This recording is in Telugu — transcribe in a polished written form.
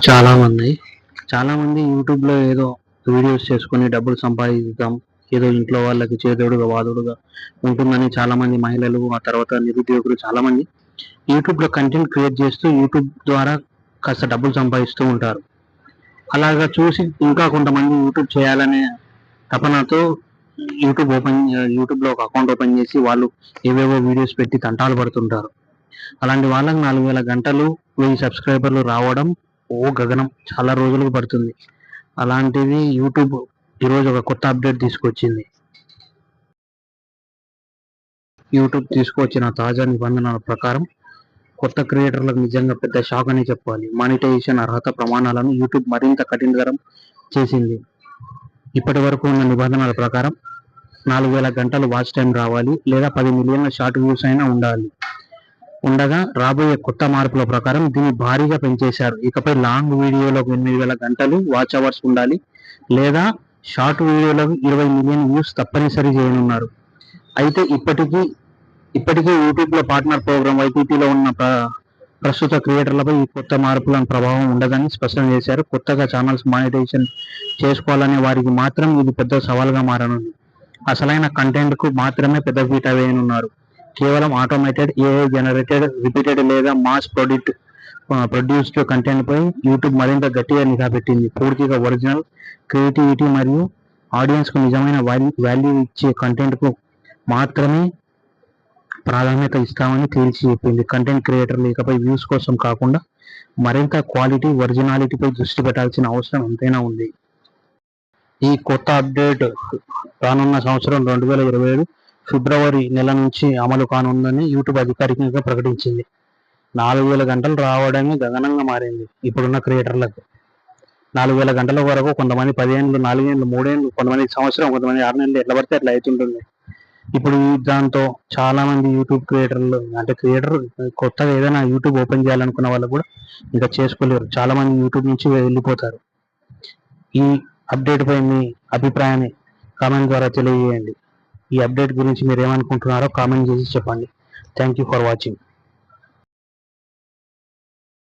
చాలామంది చాలామంది యూట్యూబ్‌లో ఏదో వీడియోస్ చేసుకొని డబ్బులు సంపాదిద్దాం. ఏదో ఇంట్లో వాళ్ళకి చేదోడుగా వాదోడుగా ఉంటుందని చాలామంది మహిళలు, ఆ తర్వాత నిరుద్యోగులు చాలామంది యూట్యూబ్‌లో కంటెంట్ క్రియేట్ చేస్తూ యూట్యూబ్ ద్వారా కాస్త డబ్బులు సంపాదిస్తూ ఉంటారు. అలాగా చూసి ఇంకా కొంతమంది యూట్యూబ్ చేయాలనే తపనతో యూట్యూబ్‌లో ఒక అకౌంట్ ఓపెన్ చేసి వాళ్ళు ఏవేవో వీడియోస్ పెట్టి తంటాలు పడుతుంటారు. అలాంటి వాళ్ళకి 4,000 గంటలు, 1000 సబ్స్క్రైబర్లు రావడం గగనం. చాలా రోజులకు పడుతుంది. అలాంటిది యూట్యూబ్ ఈరోజు ఒక కొత్త అప్డేట్ తీసుకొచ్చింది. యూట్యూబ్ తీసుకొచ్చిన తాజా నిబంధనల ప్రకారం కొత్త క్రియేటర్లకు నిజంగా పెద్ద షాక్ అని చెప్పాలి. మానిటైజేషన్ అర్హత ప్రమాణాలను యూట్యూబ్ మరింత కఠినతరం చేసింది. ఇప్పటి వరకు ఉన్న నిబంధనల ప్రకారం 4,000 గంటలు వాచ్ టైం రావాలి, లేదా 10 మిలియన్ల షార్ట్ వ్యూస్ అయినా ఉండగా రాబోయే కొత్త మార్పుల ప్రకారం దీన్ని భారీగా పెంచేశారు. ఇకపై లాంగ్ వీడియోలకు 8,000 గంటలు వాచ్ అవర్స్ ఉండాలి, లేదా షార్ట్ వీడియోలకు 20 మిలియన్ వ్యూస్ తప్పనిసరి చేయనున్నారు. అయితే ఇప్పటికే యూట్యూబ్లో పార్ట్నర్ ప్రోగ్రామ్ వైటీటీలో ఉన్న ప్రస్తుత క్రియేటర్లపై ఈ కొత్త మార్పుల ప్రభావం ఉండదని స్పష్టం చేశారు. కొత్తగా ఛానల్స్ మానిటైజేషన్ చేసుకోవాలనే వారికి మాత్రం ఇది పెద్ద సవాల్గా మారనుంది. అసలైన కంటెంట్కు మాత్రమే పెద్దపీట వేయనున్నారు. కేవలం ఆటోమేటెడ్, ఏఐ జనరేటెడ్, రిపీటెడ్ లేదా మాస్ ప్రొడ్యూస్డ్ కంటెంట్పై యూట్యూబ్ మరింత గట్టిగా నిఘా పెట్టింది. పూర్తిగా ఒరిజినల్, క్రియేటివిటీ మరియు ఆడియన్స్కు నిజమైన వాల్యూ ఇచ్చే కంటెంట్కు మాత్రమే ప్రాధాన్యత ఇస్తామని తేల్చి చెప్పింది. కంటెంట్ క్రియేటర్లు ఇకపై వ్యూస్ కోసం కాకుండా మరింత క్వాలిటీ, ఒరిజినాలిటీపై దృష్టి పెట్టాల్సిన అవసరం ఎంతైనా ఉంది. ఈ కొత్త అప్డేట్ రానున్న సంవత్సరం 2027 ఫిబ్రవరి నెల నుంచి అమలు కానుందని యూట్యూబ్ అధికారికంగా ప్రకటించింది. 4,000 గంటలు రావడమే గగనంగా మారింది ఇప్పుడున్న క్రియేటర్లకు. 4,000 గంటల వరకు కొంతమంది 10 ఏళ్ళు, 4 ఏళ్ళు, 3 ఏళ్ళు, కొంతమంది సంవత్సరం, కొంతమంది 6 నెలలు, ఎట్లా పడితే అట్లా అవుతుంటుంది. ఇప్పుడు దాంతో చాలామంది యూట్యూబ్ క్రియేటర్ కొత్తగా ఏదైనా యూట్యూబ్ ఓపెన్ చేయాలనుకున్న వాళ్ళు కూడా ఇంకా చేసుకోలేరు. చాలామంది యూట్యూబ్ నుంచి వెళ్ళిపోతారు. ఈ అప్డేట్ పై మీ అభిప్రాయాన్ని కామెంట్ ద్వారా తెలియజేయండి. ఈ అప్డేట్ గురించి మీరు ఏమనుకుంటున్నారో కామెంట్ చేసి చెప్పండి. Thank you for watching.